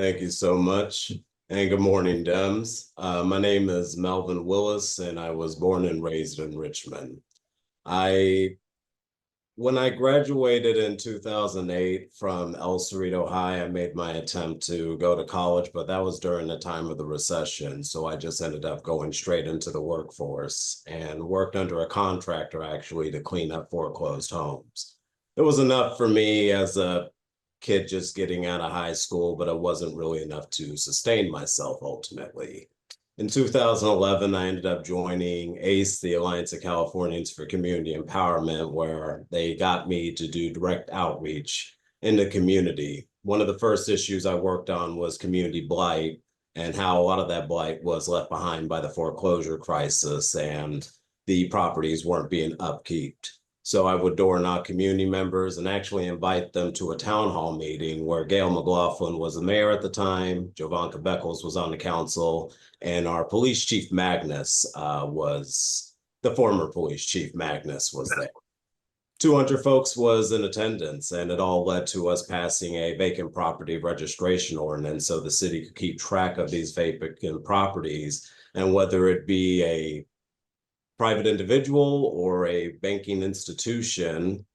Thank you so much. And good morning, Dems. My name is Melvin Willis, and I was born and raised in Richmond. When I graduated in 2008 from El Cerrito High, I made my attempt to go to college, but that was during the time of the recession. So I just ended up going straight into the workforce and worked under a contractor actually to clean up foreclosed homes. It was enough for me as a kid just getting out of high school, but it wasn't really enough to sustain myself ultimately. In 2011, I ended up joining ACE, the Alliance of Californians for Community Empowerment, where they got me to do direct outreach in the community. One of the first issues I worked on was community blight and how a lot of that blight was left behind by the foreclosure crisis and the properties weren't being upkeeped. So I would door knock community members and actually invite them to a town hall meeting where Gail McLaughlin was the mayor at the time, Jovanka Beckles was on the council, and our police chief Magnus was the former police chief Magnus was there. 200 folks was in attendance, and it all led to us passing a vacant property registration ordinance so the city could keep track of these vacant properties, and whether it be a private individual or a banking institution,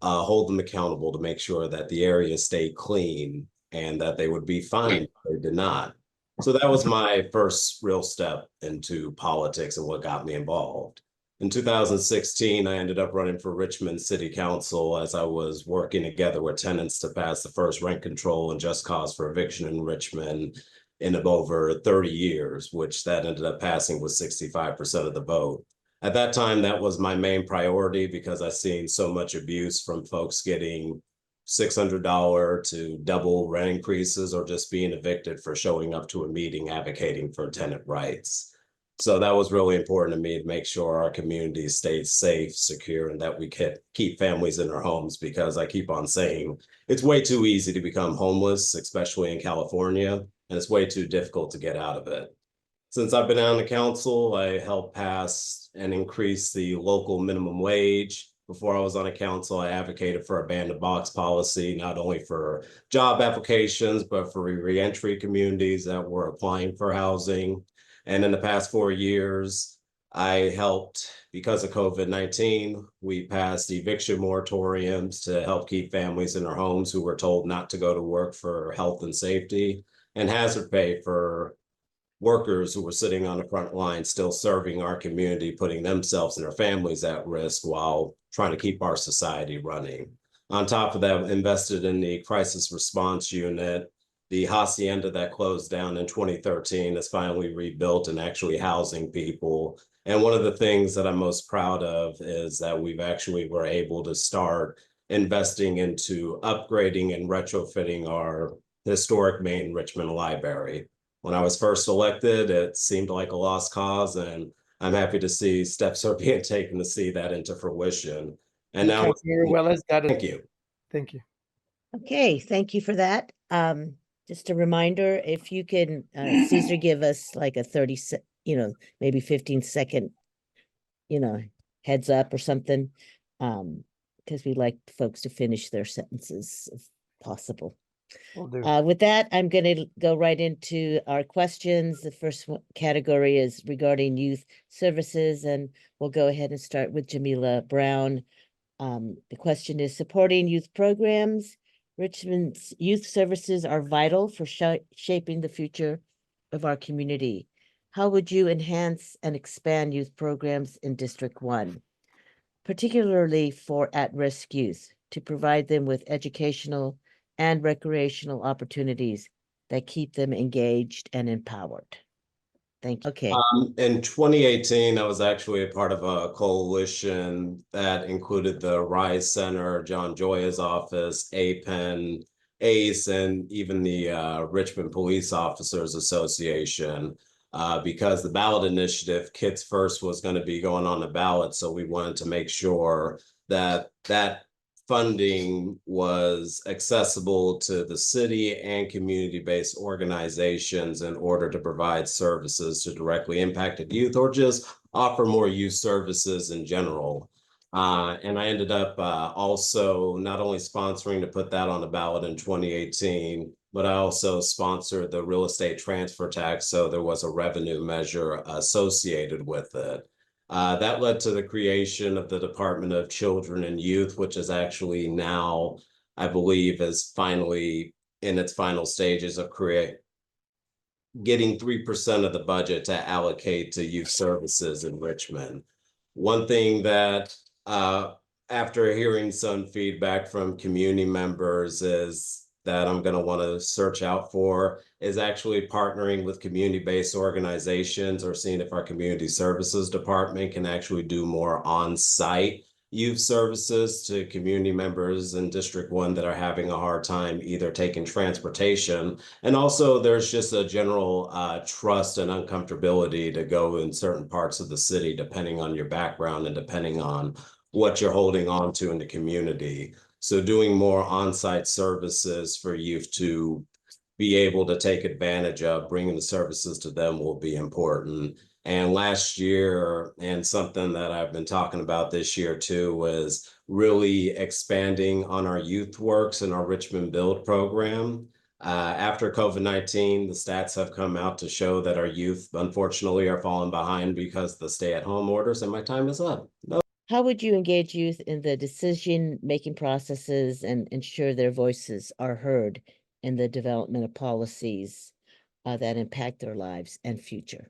hold them accountable to make sure that the area stayed clean and that they would be fined if they did not. So that was my first real step into politics and what got me involved. In 2016, I ended up running for Richmond City Council as I was working together with tenants to pass the first rent control and just cause for eviction in Richmond in over 30 years, which that ended up passing with 65% of the vote. At that time, that was my main priority because I seen so much abuse from folks getting $600 to double rent increases or just being evicted for showing up to a meeting advocating for tenant rights. So that was really important to me to make sure our community stayed safe, secure, and that we could keep families in their homes because I keep on saying it's way too easy to become homeless, especially in California, and it's way too difficult to get out of it. Since I've been on the council, I helped pass and increase the local minimum wage. Before I was on the council, I advocated for a ban-the-box policy, not only for job applications, but for reentry communities that were applying for housing. And in the past 4 years, I helped, because of COVID-19, we passed eviction moratoriums to help keep families in their homes who were told not to go to work for health and safety, and hazard pay for workers who were sitting on the front line still serving our community, putting themselves and their families at risk while trying to keep our society running. On top of that, invested in the crisis response unit. The hacienda that closed down in 2013 is finally rebuilt and actually housing people. And one of the things that I'm most proud of is that we've actually were able to start investing into upgrading and retrofitting our historic main Richmond library. When I was first elected, it seemed like a lost cause, and I'm happy to see steps are being taken to see that into fruition. And now, Councilmember Willis, thank you. Thank you. Okay, thank you for that. Just a reminder, if you can, Caesar, give us like a 30, maybe 15-second, heads up or something, because we like folks to finish their sentences if possible. Will do. With that, I'm going to go right into our questions. The first category is regarding youth services, and we'll go ahead and start with Jamila Brown. The question is supporting youth programs. Richmond's youth services are vital for shaping the future of our community. How would you enhance and expand youth programs in District 1, particularly for at-risk youth, to provide them with educational and recreational opportunities that keep them engaged and empowered? Thank you. Okay. In 2018, I was actually a part of a coalition that included the Rise Center, John Joya's office, APEN, ACE, and even the Richmond Police Officers Association, because the ballot initiative, Kids First, was going to be going on the ballot. So we wanted to make sure that that funding was accessible to the city and community-based organizations in order to provide services to directly impacted youth or just offer more youth services in general. And I ended up also not only sponsoring to put that on the ballot in 2018, but I also sponsored the real estate transfer tax, so there was a revenue measure associated with it. That led to the creation of the Department of Children and Youth, which is actually now, I believe, is finally in its final stages of getting 3% of the budget to allocate to youth services in Richmond. One thing that, after hearing some feedback from community members, is that I'm going to want to search out for is actually partnering with community-based organizations or seeing if our community services department can actually do more on-site youth services to community members in District 1 that are having a hard time either taking transportation. And also there's just a general trust and uncomfortability to go in certain parts of the city, depending on your background and depending on what you're holding on to in the community. So doing more on-site services for youth to be able to take advantage of, bringing the services to them will be important. And last year, and something that I've been talking about this year too, was really expanding on our Youth Works and our Richmond Build program. After COVID-19, the stats have come out to show that our youth, unfortunately, are falling behind because of the stay-at-home orders, and my time is up. How would you engage youth in the decision-making processes and ensure their voices are heard in the development of policies that impact their lives and future?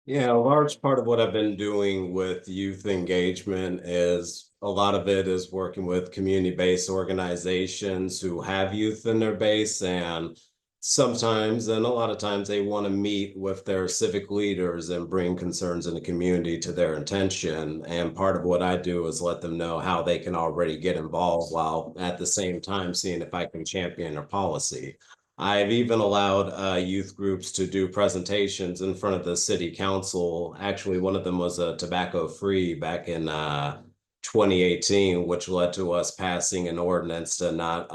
Yeah, a large part of what I've been doing with youth engagement is a lot of it is working with community-based organizations who have youth in their base, and sometimes, and a lot of times, they want to meet with their civic leaders and bring concerns in the community to their attention. And part of what I do is let them know how they can already get involved while at the same time seeing if I can champion their policy. I've even allowed youth groups to do presentations in front of the city council. Actually, one of them was a tobacco-free back in 2018, which led to us passing an ordinance to not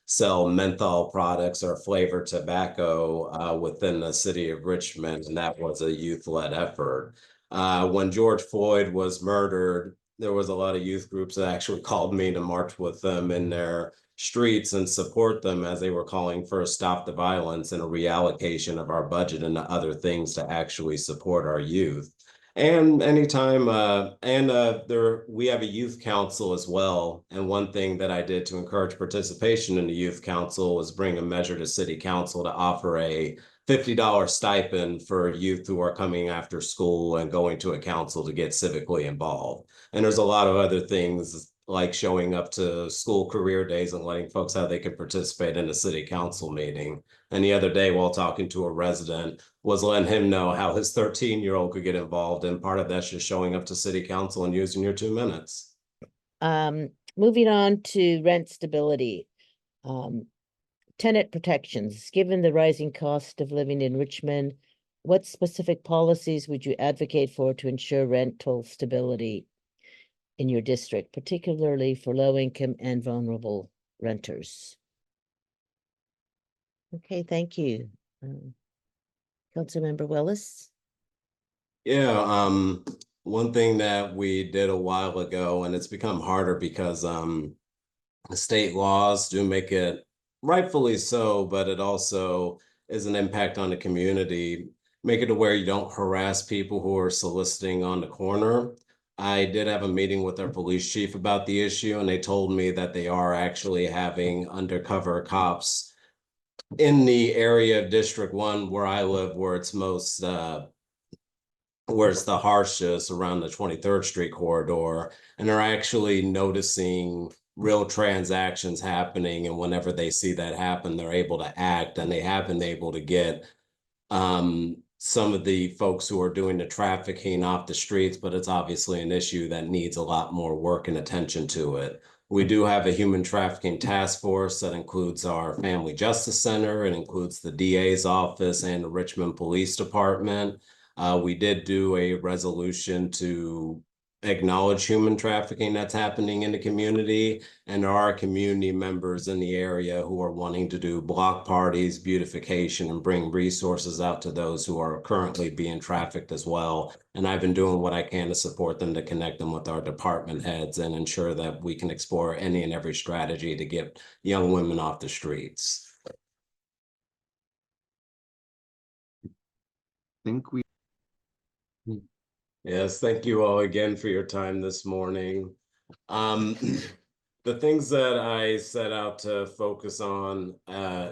sell menthol products or flavored tobacco within the city of Richmond, and that was a youth-led effort. When George Floyd was murdered, there was a lot of youth groups that actually called me to march with them in their streets and support them as they were calling for a stop the violence and a reallocation of our budget and other things to actually support our youth. And anytime, we have a youth council as well. And one thing that I did to encourage participation in the youth council was bring a measure to city council to offer a $50 stipend for youth who are coming after school and going to a council to get civically involved. And there's a lot of other things like showing up to school career days and letting folks how they could participate in a city council meeting. And the other day while talking to a resident was letting him know how his 13-year-old could get involved. And part of that's just showing up to city council and using your 2 minutes. Moving on to rent stability. Tenant protections. Given the rising cost of living in Richmond, what specific policies would you advocate for to ensure rental stability in your district, particularly for low-income and vulnerable renters? Okay, thank you. Councilmember Willis? Yeah, one thing that we did a while ago, and it's become harder because state laws do make it rightfully so, but it also is an impact on the community. Make it to where you don't harass people who are soliciting on the corner. I did have a meeting with our police chief about the issue, and they told me that they are actually having undercover cops in the area of District 1 where I live, where it's most where it's the harshest, around the 23rd Street corridor, and they're actually noticing real transactions happening. And whenever they see that happen, they're able to act, and they have been able to get some of the folks who are doing the trafficking off the streets, but it's obviously an issue that needs a lot more work and attention to it. We do have a human trafficking task force that includes our Family Justice Center. It includes the DA's office and the Richmond Police Department. We did do a resolution to acknowledge human trafficking that's happening in the community. And there are community members in the area who are wanting to do block parties, beautification, and bring resources out to those who are currently being trafficked as well. And I've been doing what I can to support them, to connect them with our department heads and ensure that we can explore any and every strategy to get young women off the streets. think we. Yes, thank you all again for your time this morning. The things that I set out to focus on,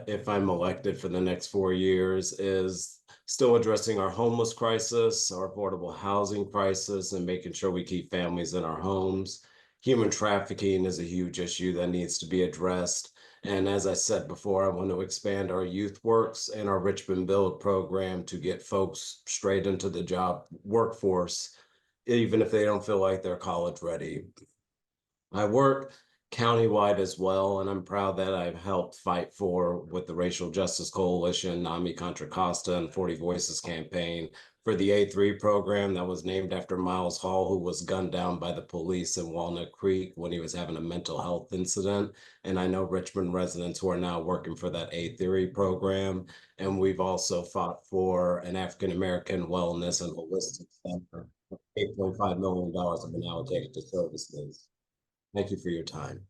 if I'm elected for the next 4 years, is still addressing our homeless crisis, our affordable housing crisis, and making sure we keep families in our homes. Human trafficking is a huge issue that needs to be addressed. And as I said before, I want to expand our Youth Works and our Richmond Build program to get folks straight into the job workforce, even if they don't feel like they're college ready. I work countywide as well, and I'm proud that I've helped fight for with the Racial Justice Coalition, NAMI Contra Costa, and 40 Voices campaign for the A3 program that was named after Miles Hall, who was gunned down by the police in Walnut Creek when he was having a mental health incident. And I know Richmond residents who are now working for that A3 program. And we've also fought for an African American wellness and holistic center. $8.5 million have been allocated to services. Thank you for your time.